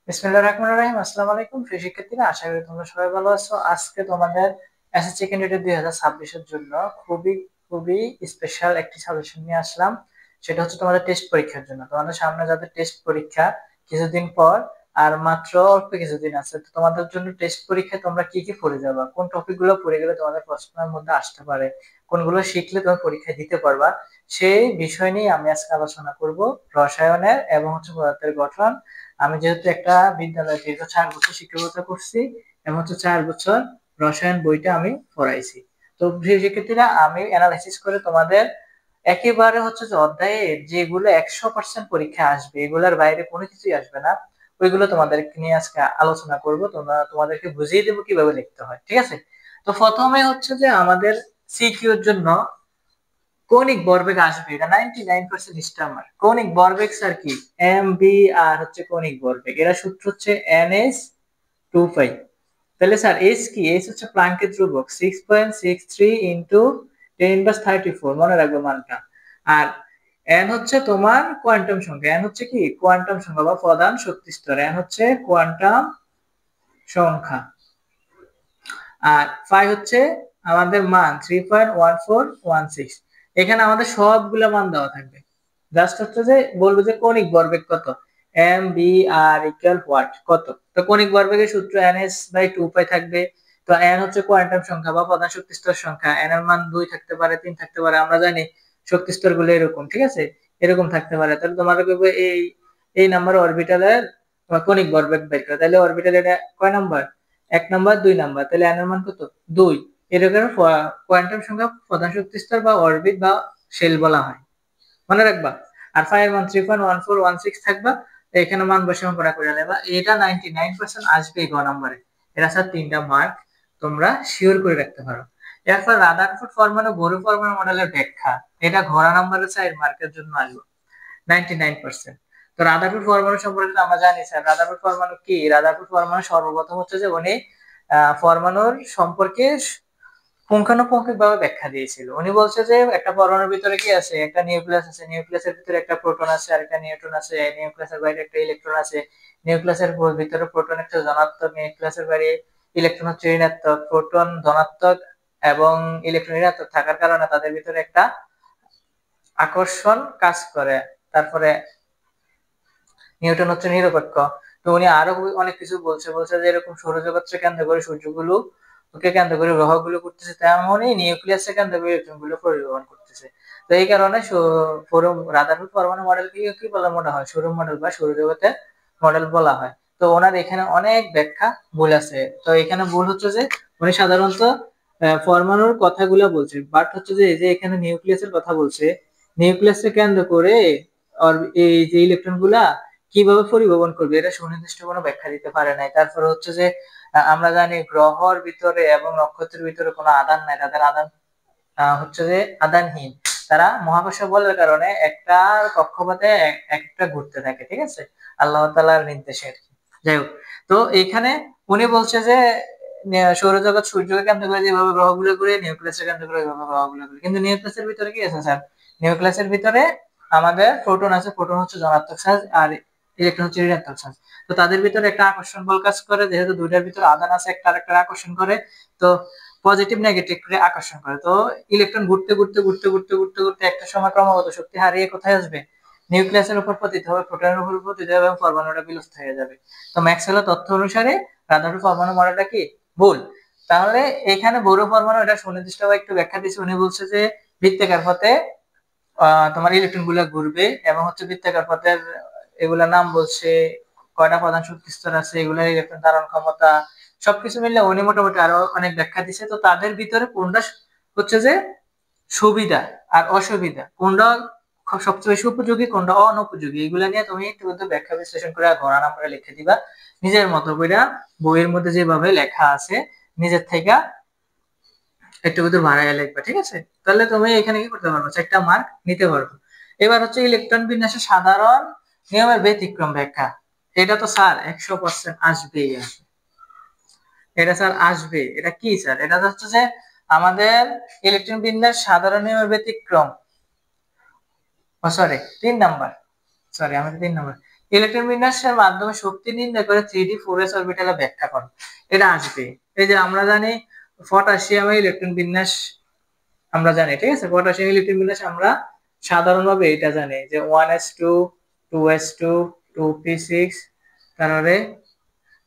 বিসমিল্লাহির রহমানির রহিম। আসসালামু আলাইকুম প্রিয় শিক্ষার্থীরা, আশা করি তোমরা সবাই ভালো আছো। আজকে তোমাদের এসএসসি ক্যান্ডিডেট 2026 এর জন্য খুবই খুবই স্পেশাল একটি সাজেশন নিয়ে আসলাম। সেটা হচ্ছে তোমাদের টেস্ট পরীক্ষার জন্য। তোমাদের সামনে যাদের টেস্ট পরীক্ষা কিছুদিন পর, আর মাত্র অল্প কিছুদিন আছে, তো তোমাদের জন্য টেস্ট পরীক্ষায় তোমরা কি কি পড়ে যাবা, কোন টপিকগুলো পড়ে গেলে তোমাদের প্রশ্নের মধ্যে আসতে পারে, কোনগুলো শিখলে তুমি পরীক্ষায় দিতে পারবা, সেই বিষয় নিয়ে আমি আজকে আলোচনা করব। রসায়নের এবং হচ্ছে পদার্থের গঠন। আমি যেহেতু একটা বিদ্যালয়ে দীর্ঘ 4 বছর শিক্ষকতা করছি এবং হচ্ছে 4 বছর রসায়ন বইটা আমি পড়াইছি। তো প্রিয় শিক্ষার্থীরা, আমি অ্যানালাইসিস করে তোমাদের একেবারে হচ্ছে যে অধ্যায়ে যেগুলো 100% পরীক্ষা আসবে, এগুলোর বাইরে কোনো কিছুই আসবে না, ওইগুলো তোমাদেরকে নিয়ে আজকে আলোচনা করব। তোমাদেরকে বুঝিয়ে দেবো কিভাবে লিখতে হয়, ঠিক আছে? তো প্রথমে হচ্ছে যে আমাদের সিকিউর জন্য কৌণিক ভরবেগ আসবে, এটা 99% স্টামার। কৌণিক ভরবেগ স্যার কি? এম বি আর হচ্ছে কৌণিক ভরবেগ, এরা সূত্র হচ্ছে NH2π। তাহলে স্যার এস কি? এস হচ্ছে প্লাঙ্কের ধ্রুবক 6.63 ইন্টু 10^34, মনে রাখবে মানটা। আর এন হচ্ছে তোমার কোয়ান্টাম সংখ্যা, এন হচ্ছে কি কোয়ান্টাম সংখ্যা বা প্রধান শক্তি স্তর, এন হচ্ছে কোয়ান্টাম সংখ্যা। আর ফাই হচ্ছে আমাদের মান 3.1416। এখানে আমাদের সবগুলা মান দেওয়া থাকবে। জাস্ট হচ্ছে যে বলবো যে কৌণিক ভরবেগ কত, M B R equal what, কত। তো কৌণিক ভরবেগের সূত্র NH/2π থাকবে। তো এন হচ্ছে কোয়ান্টাম সংখ্যা বা প্রধান শক্তি স্তর সংখ্যা, এন এর মান 2 থাকতে পারে, 3 থাকতে পারে, আমরা জানি শক্তি স্তর গুলো এরকম, ঠিক আছে? এরকম থাকতে পারে। তাহলে তোমাদের এই এই নাম্বার অরবিটালের কৌণিক ভরবেগ বের করে। তাহলে অরবিটাল এটা কয় নাম্বার? 1 নাম্বার, 2 নাম্বার, তাহলে এন এর মান কত? 2। এরকম কোয়ান্টাম সংখ্যা প্রধান শক্তি স্তর বা অরবিট বা শেল বলা হয়, মনে রাখবা। আর ফাই এর মান 3.1416 থাকবা। এখানে মান বসে গণনা করে নেবা। এটা 99% আসবে গ নাম্বারে। এটা স্যার 3টা মার্ক, তোমরা শিওর করে রাখতে পারো। এরপর রাদারফোর্ড ফরম্যান ও বরু ফরম্যান মডেলের ব্যাখ্যা, এটা ঘোড়া নাম্বারের 4 মার্কের জন্য আসবে 99%। তো রাদারফোর্ড পরমাণু সম্পর্কে আমরা জানি স্যার, রাদারফোর্ড পরমাণু কি? রাদারফোর্ড পরমাণু সর্বপ্রথম হচ্ছে যে উনি পরমাণুর সম্পর্কে পুঙ্খানুপুঙ্খিকভাবে ব্যাখ্যা দিয়েছিল। উনি বলছে যে একটা পরমাণুর ভিতরে কি আছে, একটা নিউক্লিয়াস আছে, নিউক্লিয়াসের ভিতরে একটা প্রোটন আছে আর একটা নিউট্রন আছে, নিউক্লিয়াসের বাইরে একটা ইলেকট্রন আছে, নিউক্লিয়াসের ভিতরে প্রোটন একটা ধনাত্মক, নিউক্লিয়াসের বাইরে ইলেকট্রন হচ্ছে ঋণাত্মক। প্রোটন ধনাত্মক এবং ইলেকট্রন ঋণাত্মক থাকার কারণে তাদের ভিতরে একটা আকর্ষণ কাজ করে। তারপরে নিউটন হচ্ছে নিরপেক্ষ। তো উনি আরো অনেক কিছু বলছে, বলছে যে এরকম সৌরজগৎকে কেন্দ্র করে সূর্যগুলো ওকে কেন্দ্র করে গ্রহগুলো করতেছে, তেমনই নিউক্লিয়াসকে কেন্দ্র করে ইলেকট্রনগুলো পরিবহন করতেছে। তো এই কারণে রাদারফোর্ড পরমাণু মডেলকে কি বলা মনে হয়? সৌর মডেল বা সৌরজগতের মডেল বলা হয়। তো ওনার এখানে অনেক ব্যাখ্যা ভুল আছে। তো এখানে ভুল হচ্ছে যে উনি সাধারণত পরমাণুর কথাগুলো বলছে, বাট হচ্ছে যে এই যে এখানে নিউক্লিয়াসের কথা বলছে, নিউক্লিয়াসকে কেন্দ্র করে এই যে ইলেকট্রন গুলা কিভাবে পরিবহন করবে এটা সুনির্দিষ্ট কোনো ব্যাখ্যা দিতে পারে নাই। তারপরে হচ্ছে যে আমরা জানি গ্রহর ভিতরে এবং নক্ষত্রের ভিতরে কোনো আধান নাই, তাদের আধান হচ্ছে যে আধানহীন। তারা মহাকর্ষ বলের কারণে একটা কক্ষপথে একটা ঘুরতে থাকে, ঠিক আছে, আল্লাহ তাআলার নির্দেশে। যাই হোক, তো এখানে উনি বলছে যে সৌরজগৎ সূর্যকে কেন্দ্র করে যেভাবে গ্রহগুলো ঘুরে, নিউক্লিয়াসের কেন্দ্র করে ওইভাবে গ্রহগুলো ঘুরে। কিন্তু নিউক্লিয়াসের ভিতরে কি আছে স্যার? নিউক্লিয়াসের ভিতরে আমাদের প্রোটন আছে, প্রোটন হচ্ছে ধনাত্মক চার্জ আর ইলেকট্রন হচ্ছে ঋণাত্মক চার্জ। তো তাদের ভিতরে একটা আকর্ষণ বল কাজ করে, যেহেতু দুইটার ভিতরে আধান আছে, একটা আরেকটার আকর্ষণ করে। তো পজিটিভ নেগেটিভ করে আকর্ষণ করে। তো ইলেকট্রন ঘুরতে ঘুরতে ঘুরতে ঘুরতে ঘুরতে ঘুরতে একটা সময় ক্রমাগত শক্তি হারিয়ে কোথায় আসবে? নিউক্লিয়াসের উপর পতিত হবে, প্রোটনের উপর পতিত হবে এবং পরমাণুটা বিলুপ্ত হয়ে যাবে। তো ম্যাক্সওয়েলের তথ্য অনুসারে রাদারফোর্ড পরমাণু মডেলটা কি ভুল। তাহলে এখানে বড় পরমাণু এটা সুনির্দিষ্টভাবে একটু ব্যাখ্যা দিয়েছে। উনি বলছে যে বৃত্তাকার পথে তোমার ইলেকট্রন গুলা ঘুরবে এবং হচ্ছে বৃত্তাকার পথের এগুলার নাম বলছে, কয়টা প্রধান শক্তি স্তর আছে, এগুলার ইলেকট্রন ধারণ ক্ষমতা, সবকিছু মিলে উনি মোটামুটি আরো অনেক ব্যাখ্যা দিছে। তো তাদের ভিতরে কোনটা হচ্ছে যে সুবিধা আর অসুবিধা, কোনটা সবচেয়ে বেশি উপযোগী, কোনটা অনুপযোগী, এগুলা নিয়ে তুমি একটু ব্যাখ্যা বিশ্লেষণ করে ঘোড়া নাম্বারে লিখে দিবা নিজের মতো করে। বইয়ের মধ্যে যেভাবে লেখা আছে নিজের থেকে একটু ভিতর বাড়াইয়া লিখবা, ঠিক আছে? তাহলে তুমি এখানে কি করতে পারবে? একটা মার্ক নিতে পারবে। এবার হচ্ছে ইলেকট্রন বিন্যাসের সাধারণ নিয়মের ব্যতিক্রম ব্যাখ্যা। এটা তো স্যার 100% আসবেই আসবে, এটা স্যার আসবে। এটা কি স্যার? এটা হচ্ছে যে আমাদের ইলেকট্রন বিন্যাস সাধারণ নিয়মের ব্যতিক্রম। সরি 3 নাম্বার, সরি আমি 3 নাম্বার ইলেকট্রন বিন্যাসের মাধ্যমে শক্তি নির্ণয় করে 3d 4s অরবিটালে ব্যাখ্যা করো। এটা আসবে। এই যে আমরা জানি পটাশিয়ামের ইলেকট্রন বিন্যাস আমরা জানি, ঠিক আছে, পটাশিয়াম ইলেকট্রন বিন্যাস আমরা সাধারণভাবে এটা জানি যে 1s2 2s2 2p6 তারপরে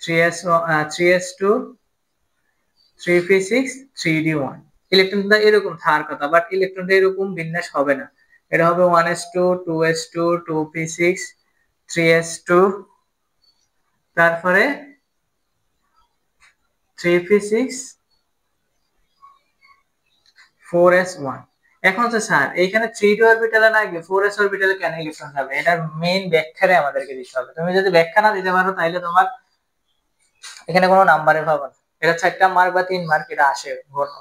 3s2 3p6 3d1 ইলেকট্রনটা এরকম থাকার কথা, বাট ইলেকট্রনটা এরকম বিন্যাস হবে না। এটা হবে 1s2 2s2 2p6 3s2 তারপরে 3p6 4s1। এখন হচ্ছে স্যার এইখানে 3d অরবিটালে না গিয়ে 4s অরবিটালে কেন ইলেকট্রন যাবে, এটার মেইন ব্যাখ্যাটা আমাদেরকে দিতে হবে। তুমি যদি ব্যাখ্যা না দিতে পারো তাহলে তোমার এখানে কোনো নাম্বারে পাবো না। এটা 4টা মার্ক বা 3 মার্ক এটা আসে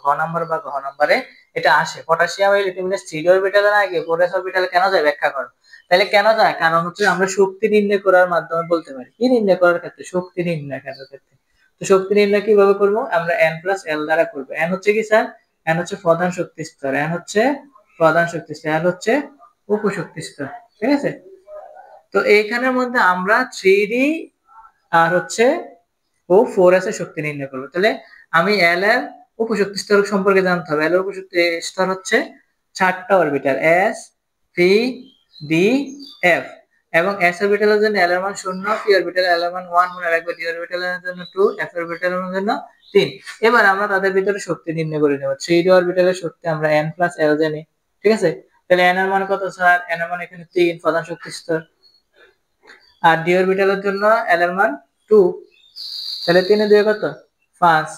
ঘ নাম্বার বা ঘ নাম্বারে এটা আসে। পটাশিয়াম ইলেকট্রন 3d অরবিটালে না গিয়ে 4s অরবিটালে কেন যায় ব্যাখ্যা করো। তাহলে কেন যায়, কারণ হচ্ছে আমরা শক্তি নির্ণয় করার মাধ্যমে বলতে পারি। কি নির্ণয় করার ক্ষেত্রে? শক্তি নির্ণয় করার ক্ষেত্রে। তো শক্তি নির্ণয় কিভাবে করব? আমরা n+l দ্বারা করব। n হচ্ছে কি স্যার? n হচ্ছে প্রধান শক্তি স্তর, n হচ্ছে প্রধান শক্তি স্তর, l হচ্ছে উপশক্তি স্তর, ঠিক আছে। তো এইখানের মধ্যে আমরা 3d আর হচ্ছে ও 4s এর শক্তি নির্ণয় করব। তাহলে আমি l এর উপশক্তি স্তর সম্পর্কে জানতে হবে। l এর উপশক্তি স্তর হচ্ছে 4টা orbital s p d f, এবং s অরবিটালের জন্য l এর মান 0, p অরবিটালে l এর মান 1 মনে রাখবে, d অরবিটালের জন্য 2, f অরবিটালের জন্য 3। এবার আমরা তাদের ভিতরে শক্তি নির্ণয় করে নেব। 3d অরবিটালের শক্তি আমরা n+l জানি, ঠিক আছে। তাহলে n এর মান কত স্যার? n এর মান এখানে 3 প্রধান শক্তি স্তর, আর d অরবিটালের জন্য l এর মান 2, তাহলে 3 এ 2 কত? 5।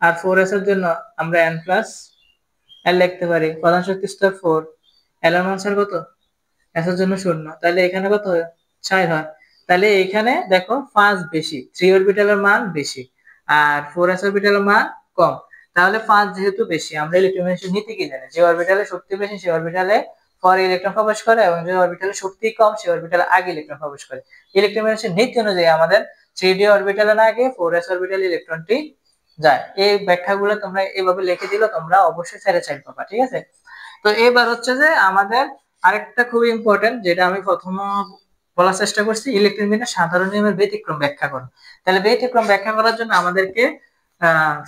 আর 4s এর জন্য আমরা n+l লিখতে পারি, প্রধান শক্তি স্তর 4, l এর মান স্যার কত? s এর জন্য 0, তাহলে এখানে কত হয়? 6 হয়। তাহলে এখানে দেখো 5 বেশি, 3 অরবিটালের মান বেশি আর 4s অরবিটালের মান কম। তাহলে 5 যেহেতু বেশি, আমরা ইলেকট্রোম্যাগনেটিক নীতি কি জানি? যে অরবিটালে শক্তি বেশি সে অরবিটালে পরে ইলেকট্রন প্রবেশ করে, এবং যে অরবিটালে শক্তি কম সে অরবিটালে আগে ইলেকট্রন প্রবেশ করে। ইলেকট্রোম্যাগনেটিক নীতি অনুযায়ী আমাদের 3d অরবিটালে না গিয়ে 4s অরবিটালে ইলেকট্রনটি যায়। এই ব্যাখ্যাগুলো তোমরা এইভাবে লিখে দিলে তোমরা অবশ্যই 4 পাবা, ঠিক আছে। তো এবার হচ্ছে যে আমাদের আরেকটা খুব ইম্পর্টেন্ট, যেটা আমি প্রথম বলার চেষ্টা করছি, ইলেকট্রন বিন্যাস সাধারণ নিয়মের ব্যতিক্রম ব্যাখ্যা করো। তাহলে ব্যতিক্রম ব্যাখ্যা করার জন্য আমাদেরকে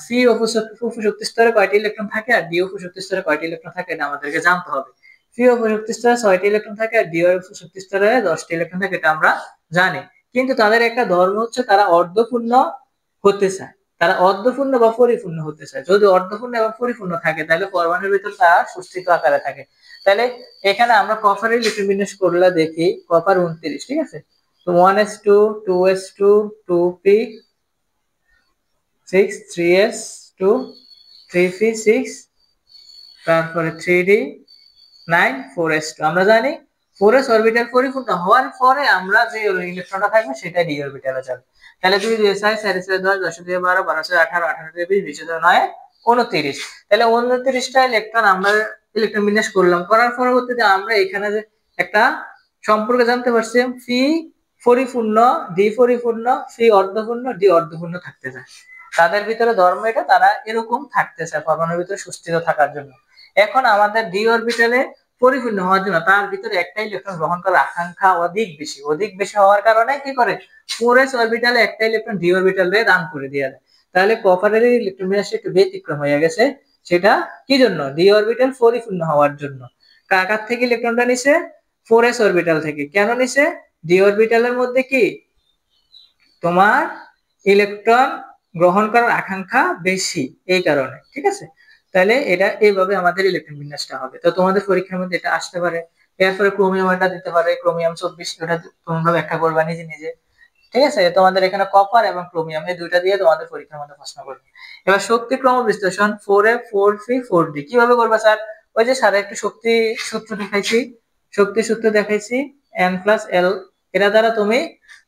সি উপশক্তি স্তরে কয়টি ইলেকট্রন থাকে আর ডি উপশক্তি স্তরে কয়টি ইলেকট্রন থাকে এটা আমাদেরকে জানতে হবে। সি উপশক্তি স্তরে 6টি ইলেকট্রন থাকে আর ডি উপশক্তি স্তরে 10টি ইলেকট্রন থাকে, এটা আমরা জানি। কিন্তু তাদের একটা ধর্ম হচ্ছে তারা অর্ধপূর্ণ হতে চায়, তারা অর্ধপূর্ণ বা পরিপূর্ণ হতে চায়। যদি অর্ধপূর্ণ এবং পরিপূর্ণ থাকে তাহলে পরমাণুর ভিতর তারা সুস্থিত আকারে থাকে। তাহলে এখানে আমরা কপারের ইলেকট্রন বিন্যাস করলে দেখি কপার 29, ঠিক আছে। তো 1s2 2s2 2p6 3s2 3p6 তারপরে 3d9 4s2। আমরা জানি 4s অরবিটাল পরিপূর্ণ হওয়ার পরে আমরা যে ইলেকট্রনটা থাকবে সেটা d অরবিটালে যাবে। তাহলে 2 2 6 4 4 10 10 2 12 12 18 18 2 20 20 9 29। তাহলে 29টা ইলেকট্রন আমরা ইলেকট্রন বিন্যাস করলাম, করার পরবর্তীতে আমরা এখানে যে একটা সম্পর্ক জানতে পারছি, পি পরিপূর্ণ ডি পরিপূর্ণ সি অর্ধপূর্ণ ডি অর্ধপূর্ণ থাকতে চায়। তাদের ভিতরে ধর্ম এটা, তারা এরকম থাকতে চায় পরমাণুর ভিতরে সুস্থিত থাকার জন্য। এখন আমাদের ডি অরবিটালে পরিপূর্ণ হওয়ার জন্য তার ভিতরে একটা ইলেকট্রন গ্রহণ করার আকাঙ্ক্ষা অধিক বেশি হওয়ার কারণে কি করে 4s অরবিটালে একটা ইলেকট্রন ডি অরবিটালে দান করে দেওয়া যায়। তাহলে কপারের ইলেকট্রন বিন্যাসে একটু ব্যতিক্রম হয়ে গেছে। সেটা কি জন্য? ডি অরবিটাল পরিপূর্ণ হওয়ার জন্য। কার থেকে ইলেকট্রনটা নিছে? 4s অরবিটাল থেকে। কেন নিছে? ডি অরবিটালের মধ্যে কি তোমার ইলেকট্রন গ্রহণ করার আকাঙ্ক্ষা বেশি, এই কারণে, ঠিক আছে। তাহলে এটা এইভাবে আমাদের ইলেকট্রন বিন্যাসটা হবে। তো তোমাদের পরীক্ষার মধ্যে এটা আসতে পারে। এরপরে ক্রোমিয়ামটা দিতে পারে, ক্রোমিয়াম 24, এটা তোমরা ব্যাখ্যা করবা নিজে নিজে, ঠিক আছে। তোমাদের এখানে কপার এবং ক্রোমিয়াম এই দুইটা দিয়ে তোমাদের পরীক্ষার মধ্যে প্রশ্ন করবে। এবার শক্তি ক্রম বিশ্লেষণ 4f 4p 4d কিভাবে করবা স্যার? ওই যে স্যার একটু শক্তি সূত্র দেখাইছি, শক্তি সূত্র দেখাইছি n+l, এটা দ্বারা তুমি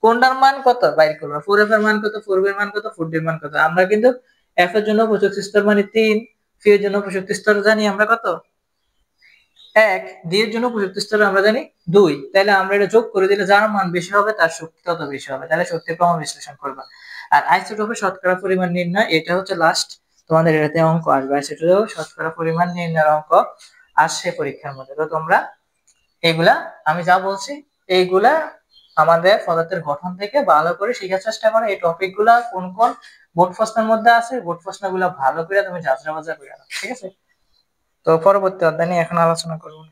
কোনটার মান কত বাইর করবা। 4f এর মান কত, 4b এর মান কত, 4d এর মান কত। আমরা কিন্তু f এর জন্য প্রশক্তি স্তর মানে 3, p এর জন্য প্রশক্তি স্তর জানি আমরা কত 1, d এর জন্য প্রশক্তি স্তর আমরা জানি 2। তাহলে আমরা এটা যোগ করে দিলে যার মান বেশি হবে তার শক্তি তত বেশি হবে। তাহলে শক্তির ক্রম বিশ্লেষণ করবা। আর আইসোটোপের শতকরা পরিমাণ নির্ণয়, এটা হচ্ছে লাস্ট তোমাদের এটাতে অঙ্ক আসবে। আইসোটোপের শতকরা পরিমাণ নির্ণয়ের অঙ্ক আসে পরীক্ষার মধ্যে। তো তোমরা এইগুলা আমি যা বলছি এইগুলা আমাদের পদার্থের গঠন থেকে ভালো করে শেখার চেষ্টা করো। এই টপিকগুলা কোন কোন বোর্ড প্রশ্নের মধ্যে আছে, বোর্ড প্রশ্নগুলো ভালো করে তুমি যাচাই বাছাই করে নাও, ঠিক আছে? তো পরবর্তী অধ্যায় নিয়ে এখন আলোচনা করবো।